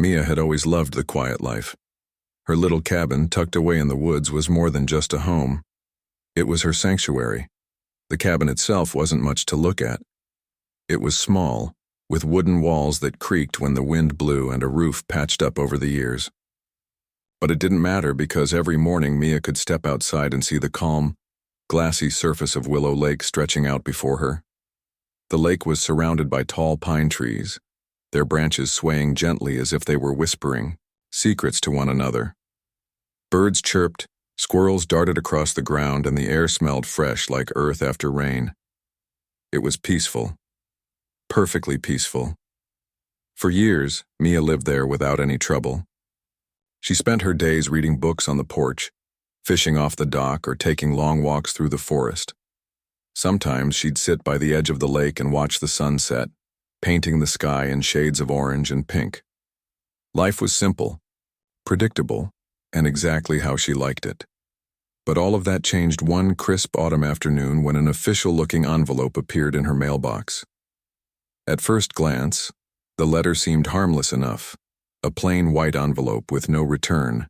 Mia had always loved the quiet life. Her little cabin tucked away in the woods was more than just a home. It was her sanctuary. The cabin itself wasn't much to look at. It was small, with wooden walls that creaked when the wind blew and a roof patched up over the years. But it didn't matter because every morning Mia could step outside and see the calm, glassy surface of Willow Lake stretching out before her. The lake was surrounded by tall pine trees, their branches swaying gently as if they were whispering secrets to one another. Birds chirped, squirrels darted across the ground, and the air smelled fresh like earth after rain. It was peaceful. Perfectly peaceful. For years, Mia lived there without any trouble. She spent her days reading books on the porch, fishing off the dock, or taking long walks through the forest. Sometimes she'd sit by the edge of the lake and watch the sun set, painting the sky in shades of orange and pink. Life was simple, predictable, and exactly how she liked it. But all of that changed one crisp autumn afternoon when an official-looking envelope appeared in her mailbox. At first glance, the letter seemed harmless enough, a plain white envelope with no return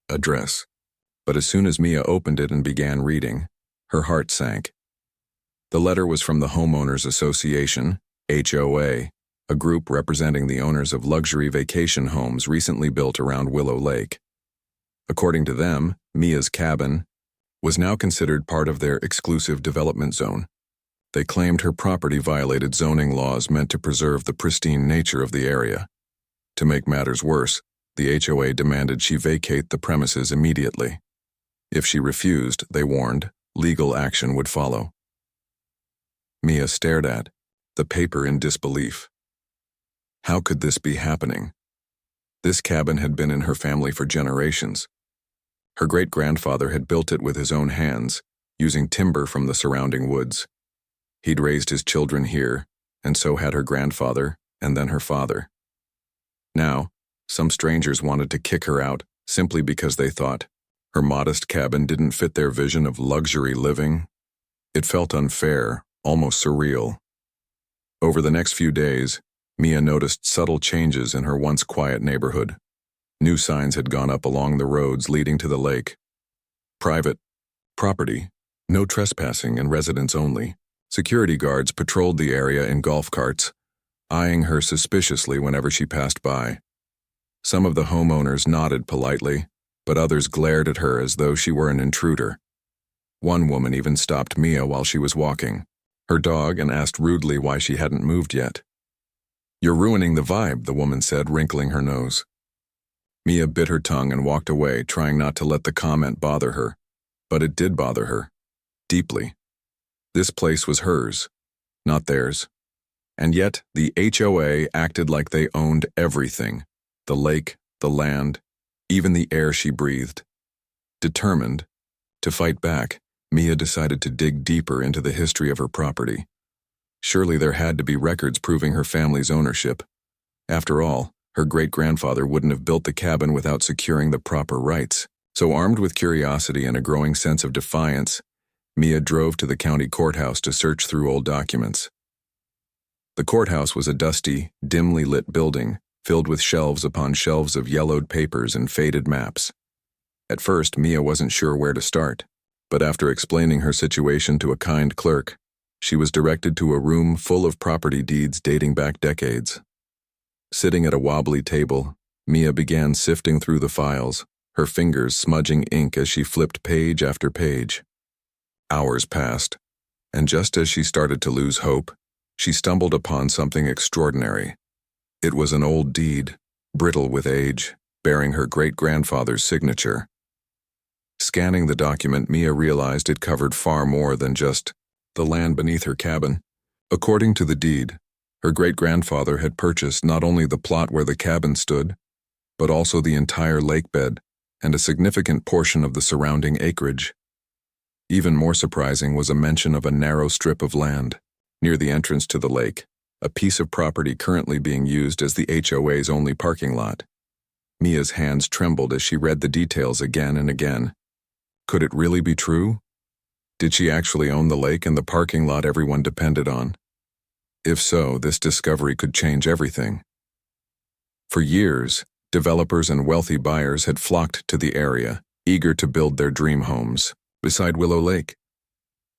address. But as soon as Mia opened it and began reading, her heart sank. The letter was from the Homeowners Association, HOA, a group representing the owners of luxury vacation homes recently built around Willow Lake. According to them, Mia's cabin was now considered part of their exclusive development zone. They claimed her property violated zoning laws meant to preserve the pristine nature of the area. To make matters worse, the HOA demanded she vacate the premises immediately. If she refused, they warned, legal action would follow. Mia stared at the paper in disbelief. How could this be happening? This cabin had been in her family for generations. Her great-grandfather had built it with his own hands, using timber from the surrounding woods. He'd raised his children here, and so had her grandfather, and then her father. Now, some strangers wanted to kick her out simply because they thought her modest cabin didn't fit their vision of luxury living. It felt unfair, almost surreal. Over the next few days, Mia noticed subtle changes in her once quiet neighborhood. New signs had gone up along the roads leading to the lake. Private property, no trespassing and residents only. Security guards patrolled the area in golf carts, eyeing her suspiciously whenever she passed by. Some of the homeowners nodded politely, but others glared at her as though she were an intruder. One woman even stopped Mia while she was walking her dog and asked rudely why she hadn't moved yet. "You're ruining the vibe," the woman said, wrinkling her nose. Mia bit her tongue and walked away, trying not to let the comment bother her. But it did bother her. Deeply. This place was hers, not theirs. And yet, the HOA acted like they owned everything. The lake, the land, even the air she breathed. Determined to fight back, Mia decided to dig deeper into the history of her property. Surely there had to be records proving her family's ownership. After all, her great-grandfather wouldn't have built the cabin without securing the proper rights. So armed with curiosity and a growing sense of defiance, Mia drove to the county courthouse to search through old documents. The courthouse was a dusty, dimly lit building, filled with shelves upon shelves of yellowed papers and faded maps. At first, Mia wasn't sure where to start, but after explaining her situation to a kind clerk, she was directed to a room full of property deeds dating back decades. Sitting at a wobbly table, Mia began sifting through the files, her fingers smudging ink as she flipped page after page. Hours passed, and just as she started to lose hope, she stumbled upon something extraordinary. It was an old deed, brittle with age, bearing her great-grandfather's signature. Scanning the document, Mia realized it covered far more than just the land beneath her cabin. According to the deed, her great-grandfather had purchased not only the plot where the cabin stood, but also the entire lake bed and a significant portion of the surrounding acreage. Even more surprising was a mention of a narrow strip of land near the entrance to the lake, a piece of property currently being used as the HOA's only parking lot. Mia's hands trembled as she read the details again and again. Could it really be true? Did she actually own the lake and the parking lot everyone depended on? If so, this discovery could change everything. For years, Developers and wealthy buyers had flocked to the area, eager to build their dream homes beside Willow Lake.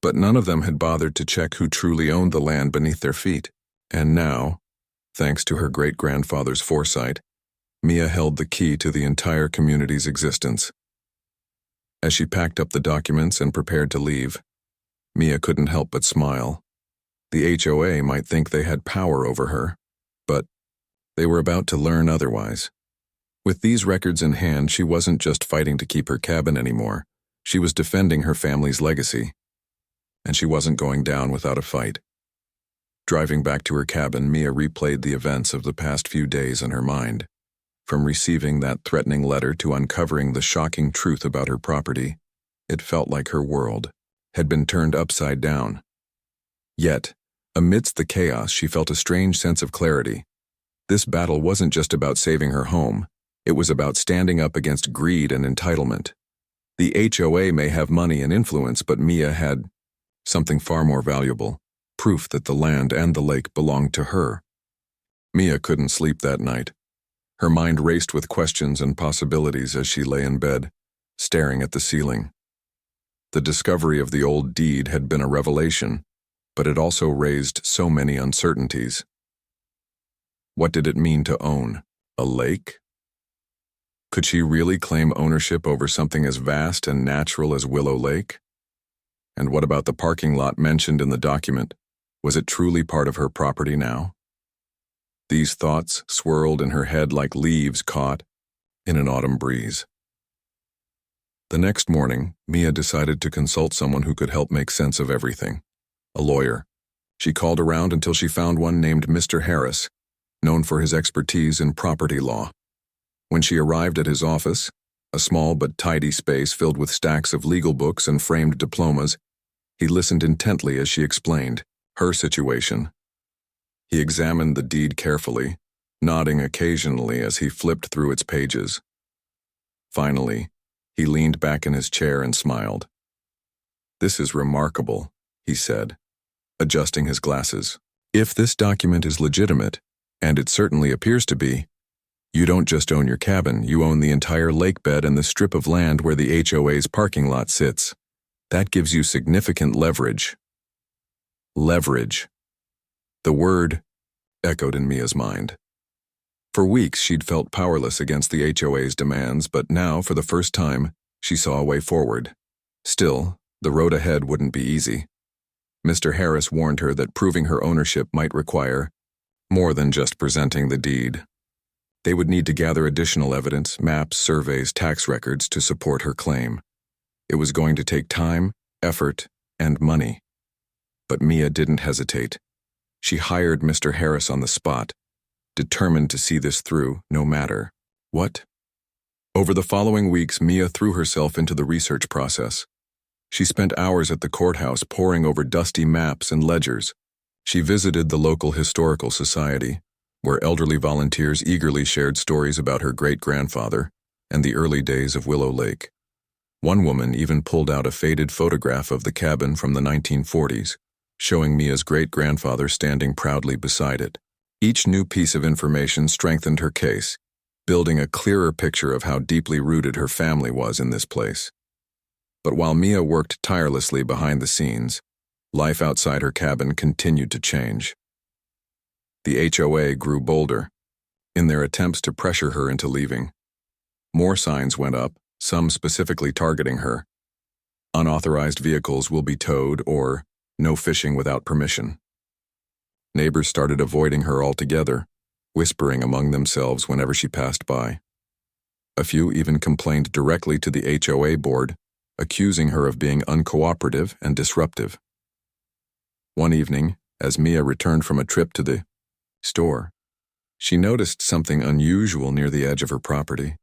But none of them had bothered to check who truly owned the land beneath their feet. And now, thanks to her great-grandfather's foresight, Mia held the key to the entire community's existence. As she packed up the documents and prepared to leave, Mia couldn't help but smile. The HOA might think they had power over her, but they were about to learn otherwise. With these records in hand, she wasn't just fighting to keep her cabin anymore. She was defending her family's legacy. And she wasn't going down without a fight. Driving back to her cabin, Mia replayed the events of the past few days in her mind. From receiving that threatening letter to uncovering the shocking truth about her property, it felt like her world had been turned upside down. Yet, amidst the chaos, she felt a strange sense of clarity. This battle wasn't just about saving her home, it was about standing up against greed and entitlement. The HOA may have money and influence, but Mia had something far more valuable, proof that the land and the lake belonged to her. Mia couldn't sleep that night. Her mind raced with questions and possibilities as she lay in bed, staring at the ceiling. The discovery of the old deed had been a revelation, but it also raised so many uncertainties. What did it mean to own a lake? Could she really claim ownership over something as vast and natural as Willow Lake? And what about the parking lot mentioned in the document? Was it truly part of her property now? These thoughts swirled in her head like leaves caught in an autumn breeze. The next morning, Mia decided to consult someone who could help make sense of everything. A lawyer. She called around until she found one named Mr. Harris, known for his expertise in property law. When she arrived at his office, a small but tidy space filled with stacks of legal books and framed diplomas, he listened intently as she explained her situation. He examined the deed carefully, nodding occasionally as he flipped through its pages. Finally, he leaned back in his chair and smiled. "This is remarkable," he said, adjusting his glasses. "If this document is legitimate, and it certainly appears to be, you don't just own your cabin, you own the entire lake bed and the strip of land where the HOA's parking lot sits. That gives you significant leverage." Leverage. The word echoed in Mia's mind. For weeks, she'd felt powerless against the HOA's demands, but now, for the first time, she saw a way forward. Still, the road ahead wouldn't be easy. Mr. Harris warned her that proving her ownership might require more than just presenting the deed. They would need to gather additional evidence, maps, surveys, tax records to support her claim. It was going to take time, effort, and money. But Mia didn't hesitate. She hired Mr. Harris on the spot, determined to see this through no matter what. Over the following weeks, Mia threw herself into the research process. She spent hours at the courthouse poring over dusty maps and ledgers. She visited the local historical society, where elderly volunteers eagerly shared stories about her great-grandfather and the early days of Willow Lake. One woman even pulled out a faded photograph of the cabin from the 1940s, showing Mia's great-grandfather standing proudly beside it. Each new piece of information strengthened her case, building a clearer picture of how deeply rooted her family was in this place. But while Mia worked tirelessly behind the scenes, life outside her cabin continued to change. The HOA grew bolder in their attempts to pressure her into leaving. More signs went up, some specifically targeting her. Unauthorized vehicles will be towed, or no fishing without permission. Neighbors started avoiding her altogether, whispering among themselves whenever she passed by. A few even complained directly to the HOA board, accusing her of being uncooperative and disruptive. One evening, as Mia returned from a trip to the store, she noticed something unusual near the edge of her property.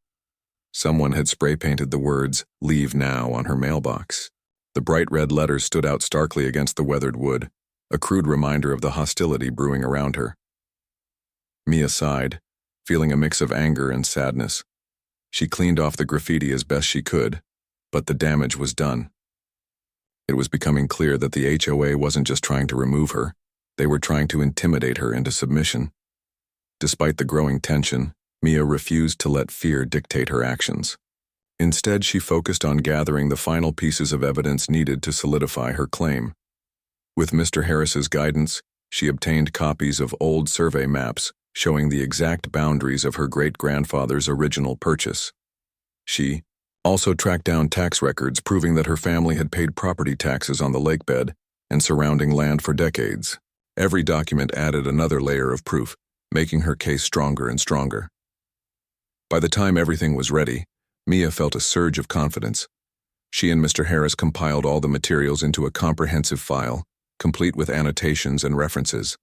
Someone had spray-painted the words, "Leave now," on her mailbox. The bright red letters stood out starkly against the weathered wood, a crude reminder of the hostility brewing around her. Mia sighed, feeling a mix of anger and sadness. She cleaned off the graffiti as best she could, but the damage was done. It was becoming clear that the HOA wasn't just trying to remove her, they were trying to intimidate her into submission. Despite the growing tension, Mia refused to let fear dictate her actions. Instead, she focused on gathering the final pieces of evidence needed to solidify her claim. With Mr. Harris's guidance, she obtained copies of old survey maps showing the exact boundaries of her great-grandfather's original purchase. She also tracked down tax records proving that her family had paid property taxes on the lakebed and surrounding land for decades. Every document added another layer of proof, making her case stronger and stronger. By the time everything was ready, Mia felt a surge of confidence. She and Mr. Harris compiled all the materials into a comprehensive file, complete with annotations and references.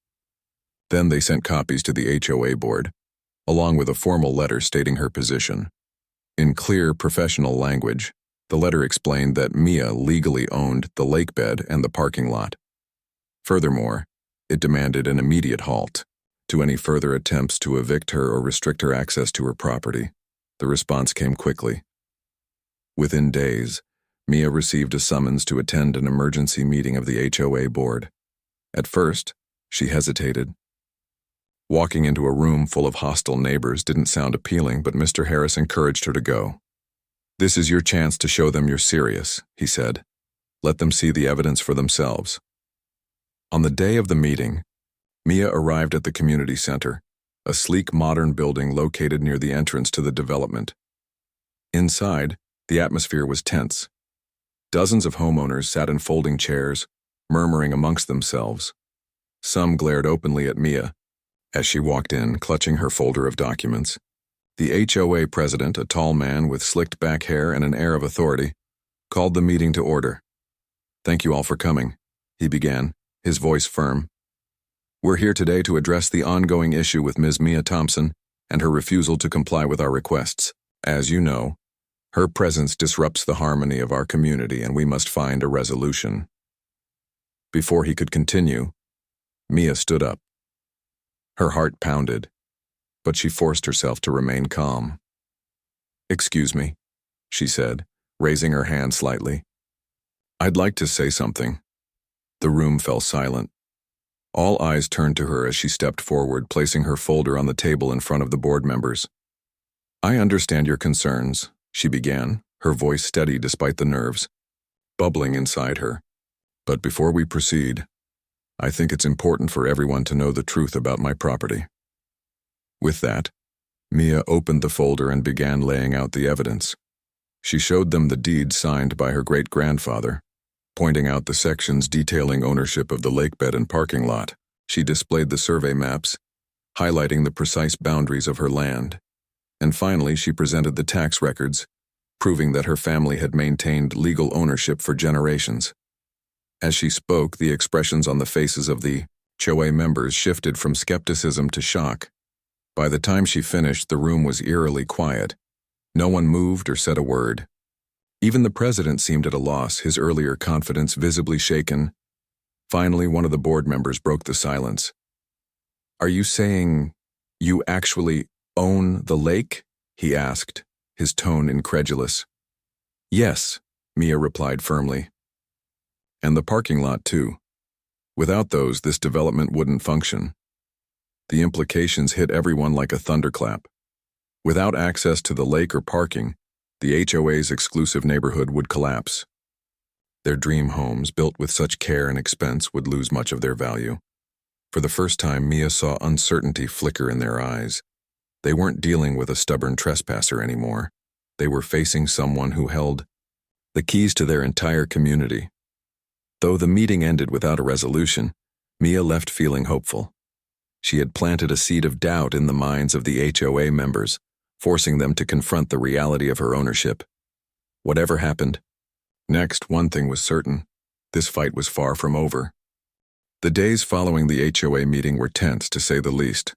Then they sent copies to the HOA board, along with a formal letter stating her position. In clear, professional language, the letter explained that Mia legally owned the lakebed and the parking lot. Furthermore, it demanded an immediate halt to any further attempts to evict her or restrict her access to her property. The response came quickly. Within days, Mia received a summons to attend an emergency meeting of the HOA board. At first, she hesitated. Walking into a room full of hostile neighbors didn't sound appealing, but Mr. Harris encouraged her to go. "This is your chance to show them you're serious," he said. "Let them see the evidence for themselves." On the day of the meeting, Mia arrived at the community center, a sleek modern building located near the entrance to the development. Inside, the atmosphere was tense. Dozens of homeowners sat in folding chairs, murmuring amongst themselves. Some glared openly at Mia as she walked in, clutching her folder of documents. The HOA president, a tall man with slicked back hair and an air of authority, called the meeting to order. "Thank you all for coming," he began, his voice firm. "We're here today to address the ongoing issue with Ms. Mia Thompson and her refusal to comply with our requests. As you know, her presence disrupts the harmony of our community and we must find a resolution." Before he could continue, Mia stood up. Her heart pounded, but she forced herself to remain calm. "Excuse me," she said, raising her hand slightly. "I'd like to say something." The room fell silent. All eyes turned to her as she stepped forward, placing her folder on the table in front of the board members. "I understand your concerns," she began, her voice steady despite the nerves bubbling inside her. "But before we proceed, I think it's important for everyone to know the truth about my property." With that, Mia opened the folder and began laying out the evidence. She showed them the deed signed by her great-grandfather, pointing out the sections detailing ownership of the lakebed and parking lot. She displayed the survey maps, highlighting the precise boundaries of her land. And finally, she presented the tax records, proving that her family had maintained legal ownership for generations. As she spoke, the expressions on the faces of the HOA members shifted from skepticism to shock. By the time she finished, the room was eerily quiet. No one moved or said a word. Even the president seemed at a loss, his earlier confidence visibly shaken. Finally, one of the board members broke the silence. "Are you saying you actually own the lake?" he asked, his tone incredulous. "Yes," Mia replied firmly. "And the parking lot, too. Without those, this development wouldn't function." The implications hit everyone like a thunderclap. Without access to the lake or parking, the HOA's exclusive neighborhood would collapse. Their dream homes, built with such care and expense, would lose much of their value. For the first time, Mia saw uncertainty flicker in their eyes. They weren't dealing with a stubborn trespasser anymore. They were facing someone who held the keys to their entire community. Though the meeting ended without a resolution, Mia left feeling hopeful. She had planted a seed of doubt in the minds of the HOA members, forcing them to confront the reality of her ownership. Whatever happened next, one thing was certain: this fight was far from over. The days following the HOA meeting were tense, to say the least.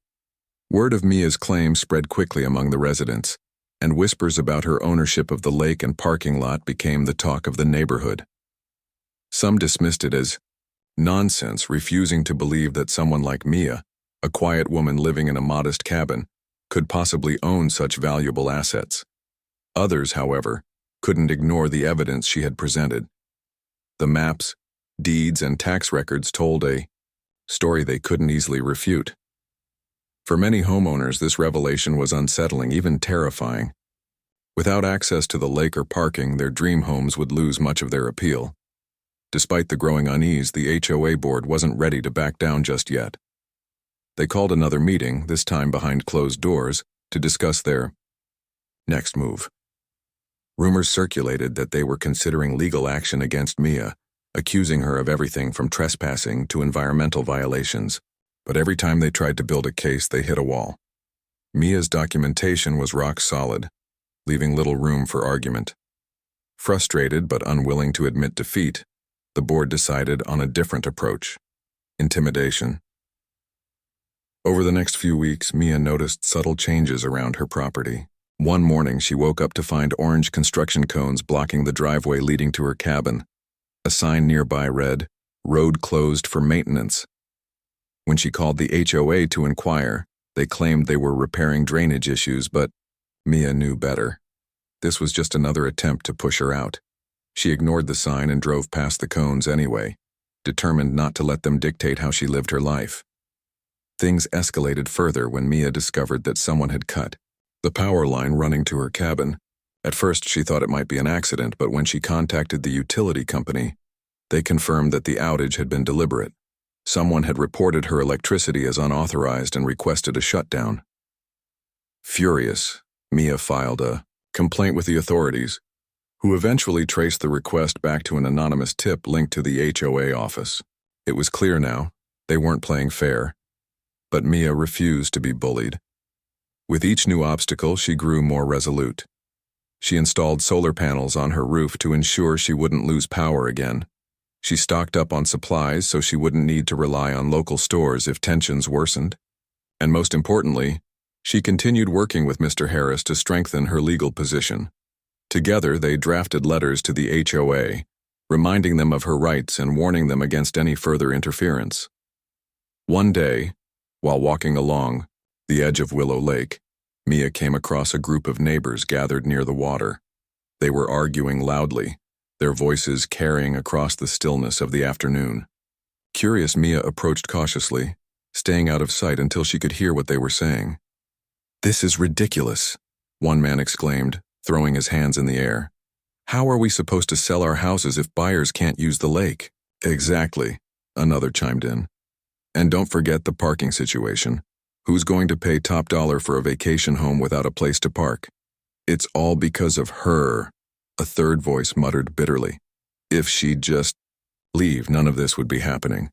Word of Mia's claim spread quickly among the residents, and whispers about her ownership of the lake and parking lot became the talk of the neighborhood. Some dismissed it as nonsense, refusing to believe that someone like Mia, a quiet woman living in a modest cabin, could possibly own such valuable assets. Others, however, couldn't ignore the evidence she had presented. The maps, deeds, and tax records told a story they couldn't easily refute. For many homeowners, this revelation was unsettling, even terrifying. Without access to the lake or parking, their dream homes would lose much of their appeal. Despite the growing unease, the HOA board wasn't ready to back down just yet. They called another meeting, this time behind closed doors, to discuss their next move. Rumors circulated that they were considering legal action against Mia, accusing her of everything from trespassing to environmental violations. But every time they tried to build a case, they hit a wall. Mia's documentation was rock solid, leaving little room for argument. Frustrated but unwilling to admit defeat, the board decided on a different approach: intimidation. Over the next few weeks, Mia noticed subtle changes around her property. One morning, she woke up to find orange construction cones blocking the driveway leading to her cabin. A sign nearby read, "Road closed for maintenance." When she called the HOA to inquire, they claimed they were repairing drainage issues, but Mia knew better. This was just another attempt to push her out. She ignored the sign and drove past the cones anyway, determined not to let them dictate how she lived her life. Things escalated further when Mia discovered that someone had cut the power line running to her cabin. At first, she thought it might be an accident, but when she contacted the utility company, they confirmed that the outage had been deliberate. Someone had reported her electricity as unauthorized and requested a shutdown. Furious, Mia filed a complaint with the authorities, who eventually traced the request back to an anonymous tip linked to the HOA office. It was clear now, they weren't playing fair. But Mia refused to be bullied. With each new obstacle, she grew more resolute. She installed solar panels on her roof to ensure she wouldn't lose power again. She stocked up on supplies so she wouldn't need to rely on local stores if tensions worsened. And most importantly, she continued working with Mr. Harris to strengthen her legal position. Together, they drafted letters to the HOA, reminding them of her rights and warning them against any further interference. One day, while walking along the edge of Willow Lake, Mia came across a group of neighbors gathered near the water. They were arguing loudly, their voices carrying across the stillness of the afternoon. Curious, Mia approached cautiously, staying out of sight until she could hear what they were saying. "This is ridiculous," one man exclaimed, throwing his hands in the air. "How are we supposed to sell our houses if buyers can't use the lake?" "Exactly," another chimed in. "And don't forget the parking situation. Who's going to pay top dollar for a vacation home without a place to park?" "It's all because of her," a third voice muttered bitterly. "If she'd just leave, none of this would be happening."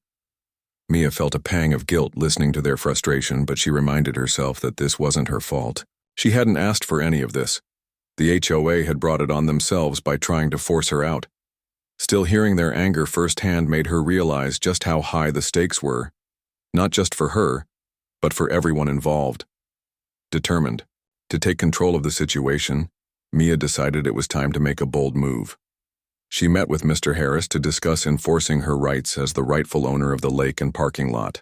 Mia felt a pang of guilt listening to their frustration, but she reminded herself that this wasn't her fault. She hadn't asked for any of this. The HOA had brought it on themselves by trying to force her out. Still, hearing their anger firsthand made her realize just how high the stakes were, not just for her, but for everyone involved. Determined to take control of the situation, Mia decided it was time to make a bold move. She met with Mr. Harris to discuss enforcing her rights as the rightful owner of the lake and parking lot.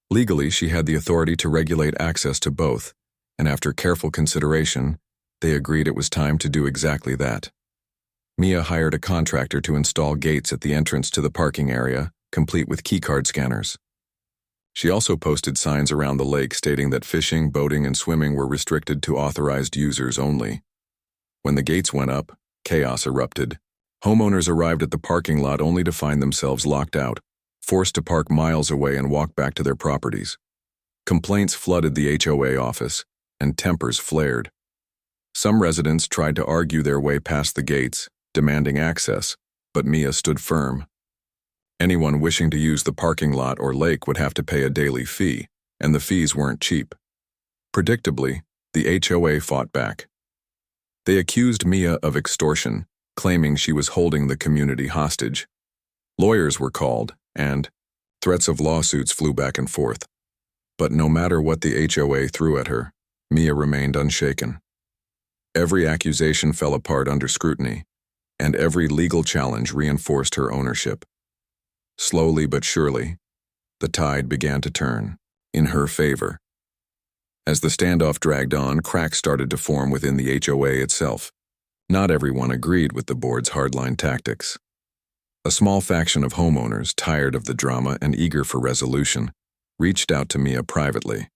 Legally, she had the authority to regulate access to both, and after careful consideration, they agreed it was time to do exactly that. Mia hired a contractor to install gates at the entrance to the parking area, complete with keycard scanners. She also posted signs around the lake stating that fishing, boating, and swimming were restricted to authorized users only. When the gates went up, chaos erupted. Homeowners arrived at the parking lot only to find themselves locked out, forced to park miles away and walk back to their properties. Complaints flooded the HOA office, and tempers flared. Some residents tried to argue their way past the gates, demanding access, but Mia stood firm. Anyone wishing to use the parking lot or lake would have to pay a daily fee, and the fees weren't cheap. Predictably, the HOA fought back. They accused Mia of extortion, claiming she was holding the community hostage. Lawyers were called, and threats of lawsuits flew back and forth. But no matter what the HOA threw at her, Mia remained unshaken. Every accusation fell apart under scrutiny, and every legal challenge reinforced her ownership. Slowly but surely, the tide began to turn in her favor. As the standoff dragged on, cracks started to form within the HOA itself. Not everyone agreed with the board's hardline tactics. A small faction of homeowners, tired of the drama and eager for resolution, reached out to Mia privately.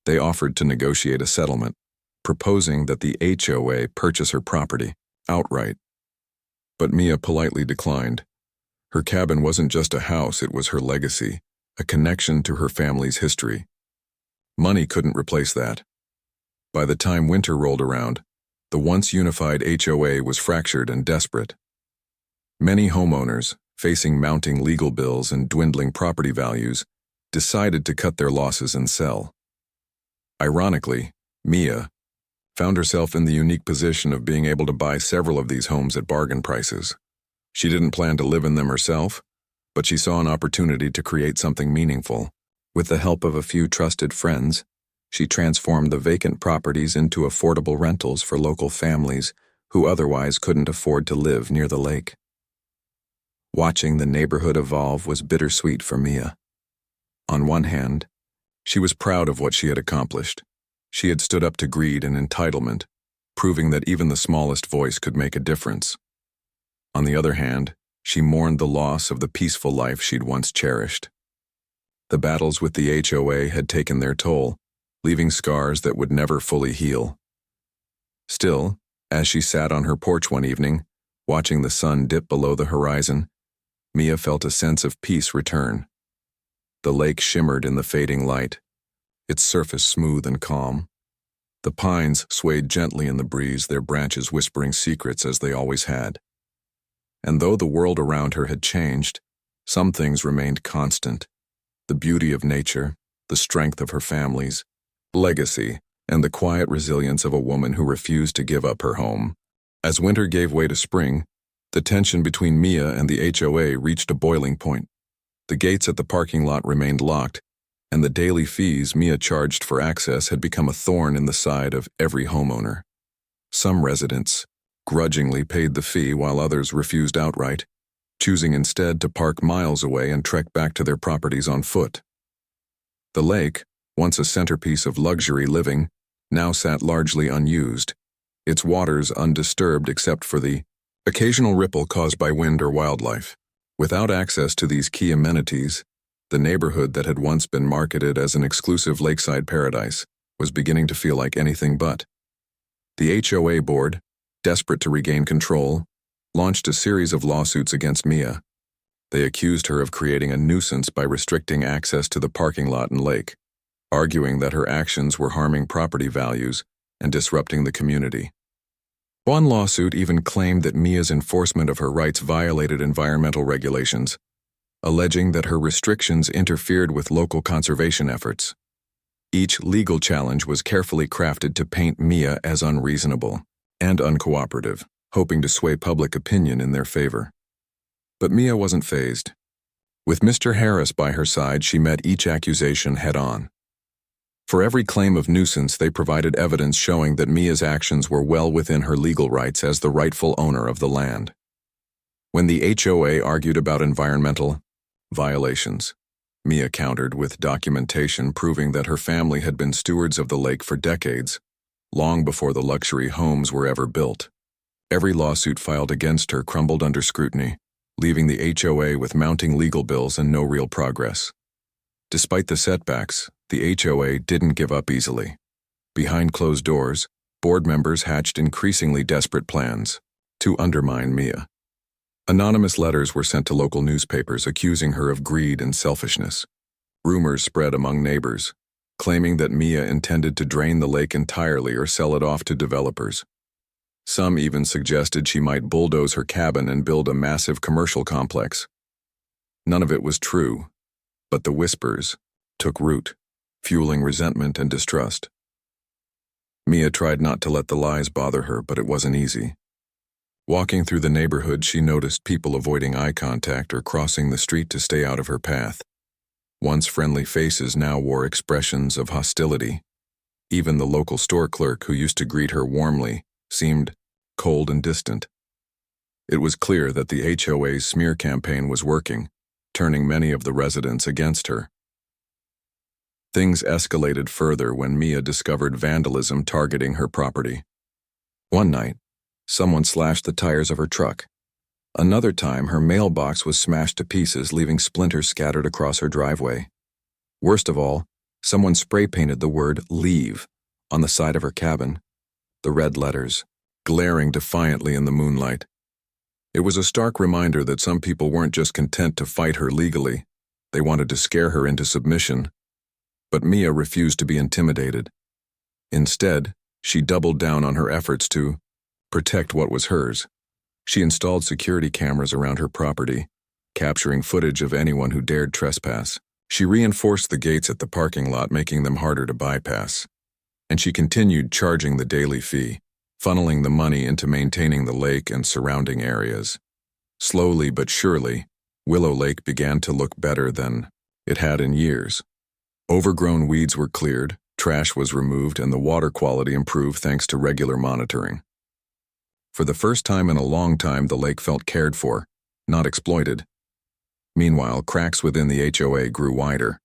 They offered to negotiate a settlement, proposing that the HOA purchase her property outright. But Mia politely declined. Her cabin wasn't just a house, it was her legacy, a connection to her family's history. Money couldn't replace that. By the time winter rolled around, the once unified HOA was fractured and desperate. Many homeowners, facing mounting legal bills and dwindling property values, decided to cut their losses and sell. Ironically, Mia found herself in the unique position of being able to buy several of these homes at bargain prices. She didn't plan to live in them herself, but she saw an opportunity to create something meaningful. With the help of a few trusted friends, she transformed the vacant properties into affordable rentals for local families who otherwise couldn't afford to live near the lake. Watching the neighborhood evolve was bittersweet for Mia. On one hand, she was proud of what she had accomplished. She had stood up to greed and entitlement, proving that even the smallest voice could make a difference. On the other hand, she mourned the loss of the peaceful life she'd once cherished. The battles with the HOA had taken their toll, leaving scars that would never fully heal. Still, as she sat on her porch one evening, watching the sun dip below the horizon, Mia felt a sense of peace return. The lake shimmered in the fading light, its surface smooth and calm. The pines swayed gently in the breeze, their branches whispering secrets as they always had. And though the world around her had changed, some things remained constant. The beauty of nature, the strength of her family's legacy, and the quiet resilience of a woman who refused to give up her home. As winter gave way to spring, the tension between Mia and the HOA reached a boiling point. The gates at the parking lot remained locked, and the daily fees Mia charged for access had become a thorn in the side of every homeowner. Some residents grudgingly paid the fee while others refused outright, choosing instead to park miles away and trek back to their properties on foot. The lake, once a centerpiece of luxury living, now sat largely unused, its waters undisturbed except for the occasional ripple caused by wind or wildlife. Without access to these key amenities, the neighborhood that had once been marketed as an exclusive lakeside paradise was beginning to feel like anything but. The HOA board, desperate to regain control, launched a series of lawsuits against Mia. They accused her of creating a nuisance by restricting access to the parking lot and lake, arguing that her actions were harming property values and disrupting the community. One lawsuit even claimed that Mia's enforcement of her rights violated environmental regulations, alleging that her restrictions interfered with local conservation efforts. Each legal challenge was carefully crafted to paint Mia as unreasonable and uncooperative, hoping to sway public opinion in their favor. But Mia wasn't fazed. With Mr. Harris by her side, she met each accusation head-on. For every claim of nuisance, they provided evidence showing that Mia's actions were well within her legal rights as the rightful owner of the land. When the HOA argued about environmental violations, Mia countered with documentation proving that her family had been stewards of the lake for decades, long before the luxury homes were ever built. Every lawsuit filed against her crumbled under scrutiny, leaving the HOA with mounting legal bills and no real progress. Despite the setbacks, the HOA didn't give up easily. Behind closed doors, board members hatched increasingly desperate plans to undermine Mia. Anonymous letters were sent to local newspapers accusing her of greed and selfishness. Rumors spread among neighbors, claiming that Mia intended to drain the lake entirely or sell it off to developers. Some even suggested she might bulldoze her cabin and build a massive commercial complex. None of it was true, but the whispers took root, fueling resentment and distrust. Mia tried not to let the lies bother her, but it wasn't easy. Walking through the neighborhood, she noticed people avoiding eye contact or crossing the street to stay out of her path. Once friendly faces now wore expressions of hostility. Even the local store clerk who used to greet her warmly seemed cold and distant. It was clear that the HOA's smear campaign was working, turning many of the residents against her. Things escalated further when Mia discovered vandalism targeting her property. One night, someone slashed the tires of her truck. Another time, her mailbox was smashed to pieces, leaving splinters scattered across her driveway. Worst of all, Someone spray-painted the word "leave" on the side of her cabin, the red letters, glaring defiantly in the moonlight. It was a stark reminder that some people weren't just content to fight her legally, they wanted to scare her into submission. But Mia refused to be intimidated. Instead, she doubled down on her efforts to protect what was hers. She installed security cameras around her property, capturing footage of anyone who dared trespass. She reinforced the gates at the parking lot, making them harder to bypass. And she continued charging the daily fee, funneling the money into maintaining the lake and surrounding areas. Slowly but surely, Willow Lake began to look better than it had in years. Overgrown weeds were cleared, trash was removed, and the water quality improved thanks to regular monitoring. For the first time in a long time, the lake felt cared for, not exploited. Meanwhile, cracks within the HOA grew wider.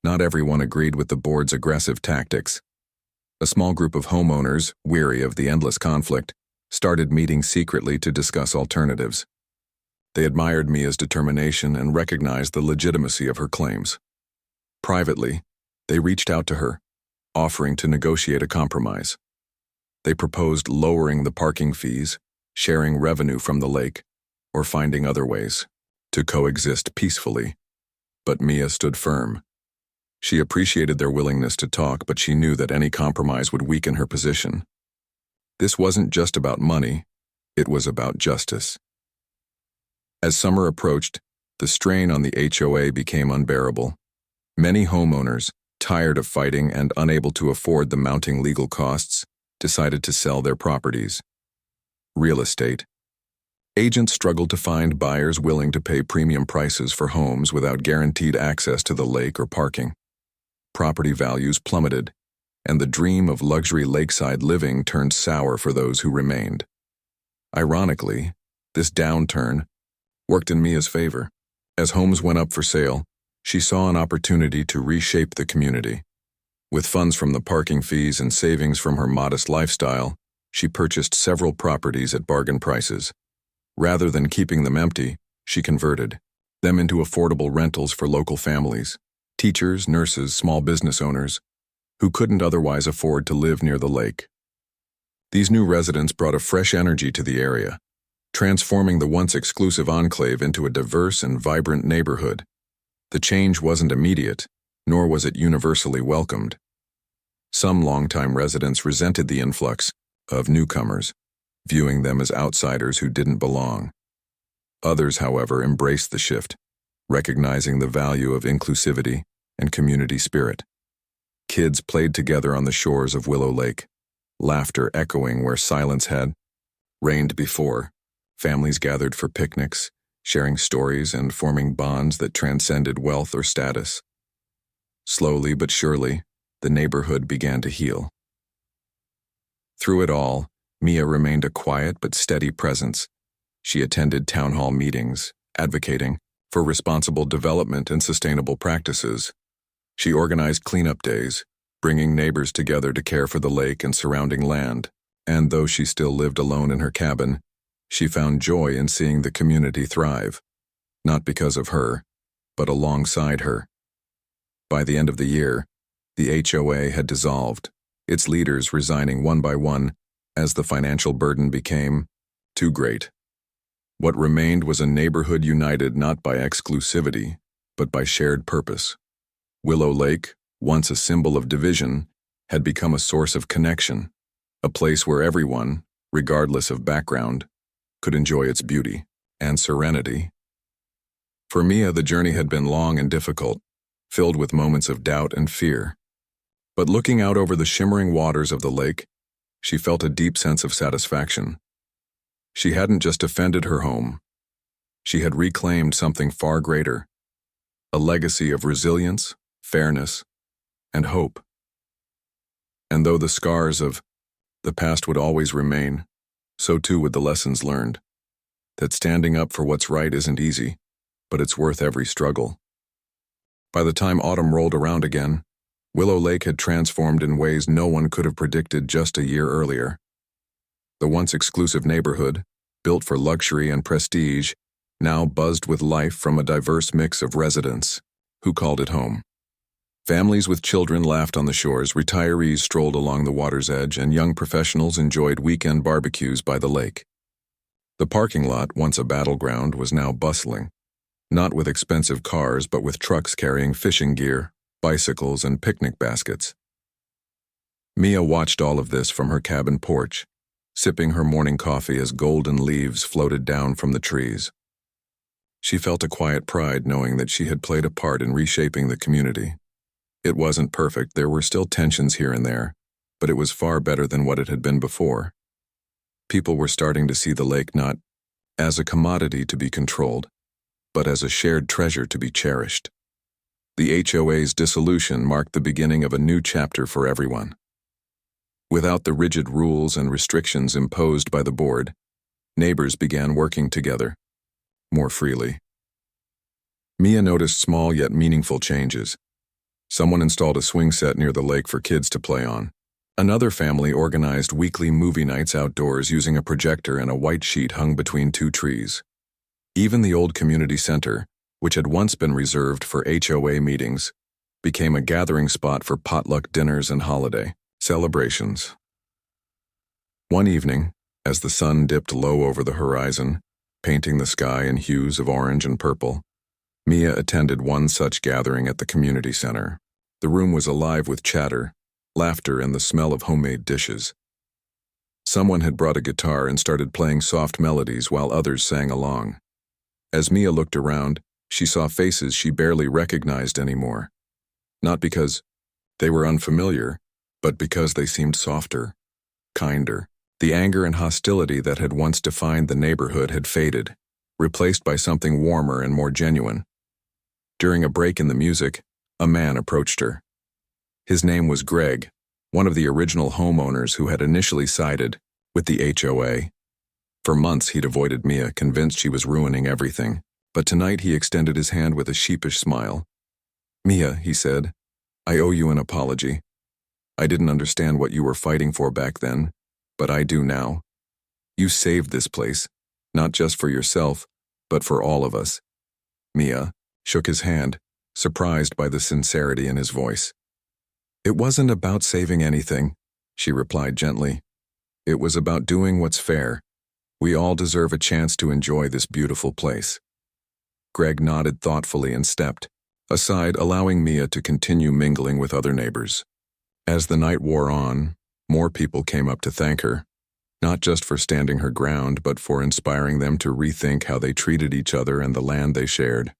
Not everyone agreed with the board's aggressive tactics. A small group of homeowners, weary of the endless conflict, started meeting secretly to discuss alternatives. They admired Mia's determination and recognized the legitimacy of her claims. Privately, they reached out to her, offering to negotiate a compromise. They proposed lowering the parking fees, sharing revenue from the lake, or finding other ways to coexist peacefully. But Mia stood firm. She appreciated their willingness to talk, but she knew that any compromise would weaken her position. This wasn't just about money, it was about justice. As summer approached, the strain on the HOA became unbearable. Many homeowners, tired of fighting and unable to afford the mounting legal costs, decided to sell their properties. Real estate. Agents struggled to find buyers willing to pay premium prices for homes without guaranteed access to the lake or parking. Property values plummeted, and the dream of luxury lakeside living turned sour for those who remained. Ironically, this downturn worked in Mia's favor. As homes went up for sale, she saw an opportunity to reshape the community. With funds from the parking fees and savings from her modest lifestyle, she purchased several properties at bargain prices. Rather than keeping them empty, she converted them into affordable rentals for local families, teachers, nurses, small business owners, who couldn't otherwise afford to live near the lake. These new residents brought a fresh energy to the area, transforming the once exclusive enclave into a diverse and vibrant neighborhood. The change wasn't immediate, nor was it universally welcomed. Some longtime residents resented the influx of newcomers, viewing them as outsiders who didn't belong. Others, however, embraced the shift, recognizing the value of inclusivity and community spirit. Kids played together on the shores of Willow Lake, laughter echoing where silence had reigned before. Families gathered for picnics, sharing stories and forming bonds that transcended wealth or status. Slowly but surely, the neighborhood began to heal. Through it all, Mia remained a quiet but steady presence. She attended town hall meetings, advocating for responsible development and sustainable practices. She organized cleanup days, bringing neighbors together to care for the lake and surrounding land. And though she still lived alone in her cabin, she found joy in seeing the community thrive, not because of her, but alongside her. By the end of the year, the HOA had dissolved, its leaders resigning one by one as the financial burden became too great. What remained was a neighborhood united not by exclusivity, but by shared purpose. Willow Lake, once a symbol of division, had become a source of connection, a place where everyone, regardless of background, could enjoy its beauty and serenity. For Mia, the journey had been long and difficult, filled with moments of doubt and fear. But looking out over the shimmering waters of the lake, she felt a deep sense of satisfaction. She hadn't just defended her home. She had reclaimed something far greater, a legacy of resilience, fairness, and hope. And though the scars of the past would always remain, so too would the lessons learned, that standing up for what's right isn't easy, but it's worth every struggle. By the time autumn rolled around again, Willow Lake had transformed in ways no one could have predicted just a year earlier. The once exclusive neighborhood, built for luxury and prestige, now buzzed with life from a diverse mix of residents who called it home. Families with children laughed on the shores, retirees strolled along the water's edge, and young professionals enjoyed weekend barbecues by the lake. The parking lot, once a battleground, was now bustling, not with expensive cars but with trucks carrying fishing gear, bicycles, and picnic baskets. Mia watched all of this from her cabin porch, sipping her morning coffee as golden leaves floated down from the trees. She felt a quiet pride knowing that she had played a part in reshaping the community. It wasn't perfect, there were still tensions here and there, but it was far better than what it had been before. People were starting to see the lake not as a commodity to be controlled, but as a shared treasure to be cherished. The HOA's dissolution marked the beginning of a new chapter for everyone. Without the rigid rules and restrictions imposed by the board, neighbors began working together, more freely. Mia noticed small yet meaningful changes. Someone installed a swing set near the lake for kids to play on. Another family organized weekly movie nights outdoors using a projector and a white sheet hung between two trees. Even the old community center, which had once been reserved for HOA meetings, became a gathering spot for potluck dinners and holiday celebrations. One evening, as the sun dipped low over the horizon, painting the sky in hues of orange and purple, Mia attended one such gathering at the community center. The room was alive with chatter, laughter, and the smell of homemade dishes. Someone had brought a guitar and started playing soft melodies while others sang along. As Mia looked around, she saw faces she barely recognized anymore. Not because they were unfamiliar, but because they seemed softer, kinder. The anger and hostility that had once defined the neighborhood had faded, replaced by something warmer and more genuine. During a break in the music, a man approached her. His name was Greg, one of the original homeowners who had initially sided with the HOA. For months he'd avoided Mia, convinced she was ruining everything, but tonight he extended his hand with a sheepish smile. "Mia," he said, "I owe you an apology. I didn't understand what you were fighting for back then, but I do now. You saved this place, not just for yourself, but for all of us." Mia shook his hand, surprised by the sincerity in his voice. "It wasn't about saving anything," she replied gently. "It was about doing what's fair. We all deserve a chance to enjoy this beautiful place." Greg nodded thoughtfully and stepped aside, allowing Mia to continue mingling with other neighbors. As the night wore on, more people came up to thank her, not just for standing her ground, but for inspiring them to rethink how they treated each other and the land they shared.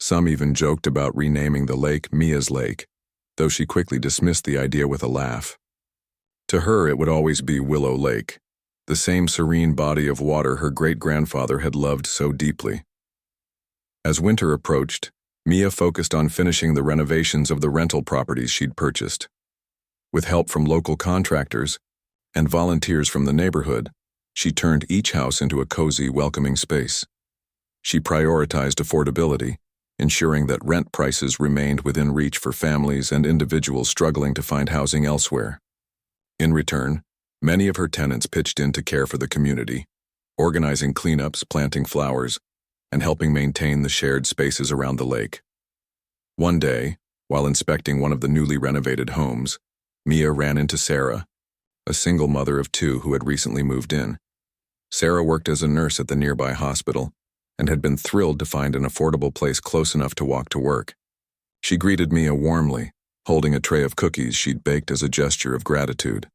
Some even joked about renaming the lake Mia's Lake, though she quickly dismissed the idea with a laugh. To her, it would always be Willow Lake, the same serene body of water her great-grandfather had loved so deeply. As winter approached, Mia focused on finishing the renovations of the rental properties she'd purchased. With help from local contractors and volunteers from the neighborhood, she turned each house into a cozy, welcoming space. She prioritized affordability, ensuring that rent prices remained within reach for families and individuals struggling to find housing elsewhere. In return, many of her tenants pitched in to care for the community, organizing cleanups, planting flowers, and helping maintain the shared spaces around the lake. One day, while inspecting one of the newly renovated homes, Mia ran into Sarah, a single mother of two who had recently moved in. Sarah worked as a nurse at the nearby hospital and had been thrilled to find an affordable place close enough to walk to work. She greeted Mia warmly, holding a tray of cookies she'd baked as a gesture of gratitude.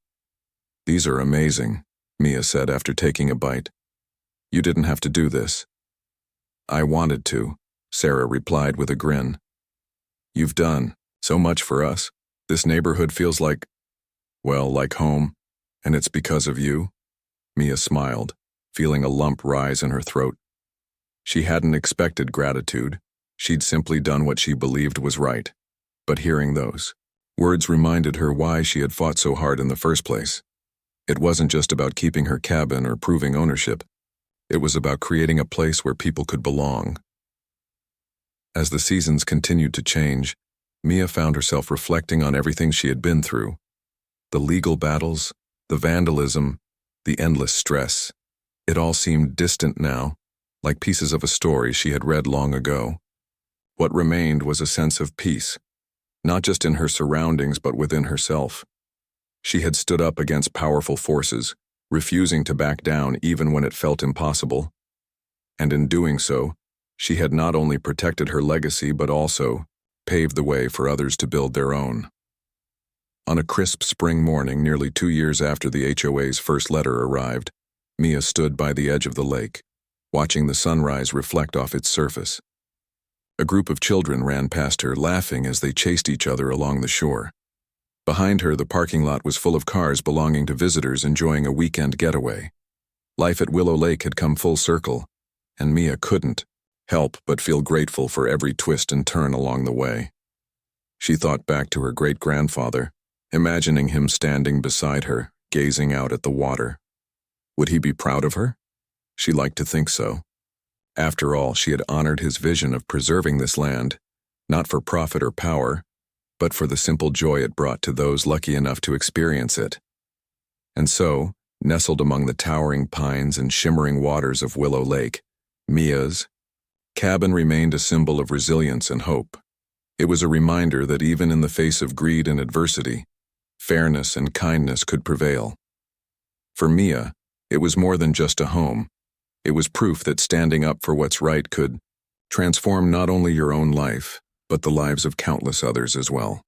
"These are amazing," Mia said after taking a bite. "You didn't have to do this." "I wanted to," Sarah replied with a grin. "You've done so much for us. This neighborhood feels like home, and it's because of you." Mia smiled, feeling a lump rise in her throat. She hadn't expected gratitude. She'd simply done what she believed was right. But hearing those words reminded her why she had fought so hard in the first place. It wasn't just about keeping her cabin or proving ownership. It was about creating a place where people could belong. As the seasons continued to change, Mia found herself reflecting on everything she had been through. The legal battles, the vandalism, the endless stress. It all seemed distant now, like pieces of a story she had read long ago. What remained was a sense of peace, not just in her surroundings but within herself. She had stood up against powerful forces, refusing to back down even when it felt impossible. And in doing so, she had not only protected her legacy but also paved the way for others to build their own. On a crisp spring morning, nearly 2 years after the HOA's first letter arrived, Mia stood by the edge of the lake, watching the sunrise reflect off its surface. A group of children ran past her, laughing as they chased each other along the shore. Behind her, the parking lot was full of cars belonging to visitors enjoying a weekend getaway. Life at Willow Lake had come full circle, and Mia couldn't help but feel grateful for every twist and turn along the way. She thought back to her great-grandfather, imagining him standing beside her, gazing out at the water. Would he be proud of her? She liked to think so. After all, she had honored his vision of preserving this land, not for profit or power, but for the simple joy it brought to those lucky enough to experience it. And so, nestled among the towering pines and shimmering waters of Willow Lake, Mia's cabin remained a symbol of resilience and hope. It was a reminder that even in the face of greed and adversity, fairness and kindness could prevail. For Mia, it was more than just a home. It was proof that standing up for what's right could transform not only your own life, but the lives of countless others as well.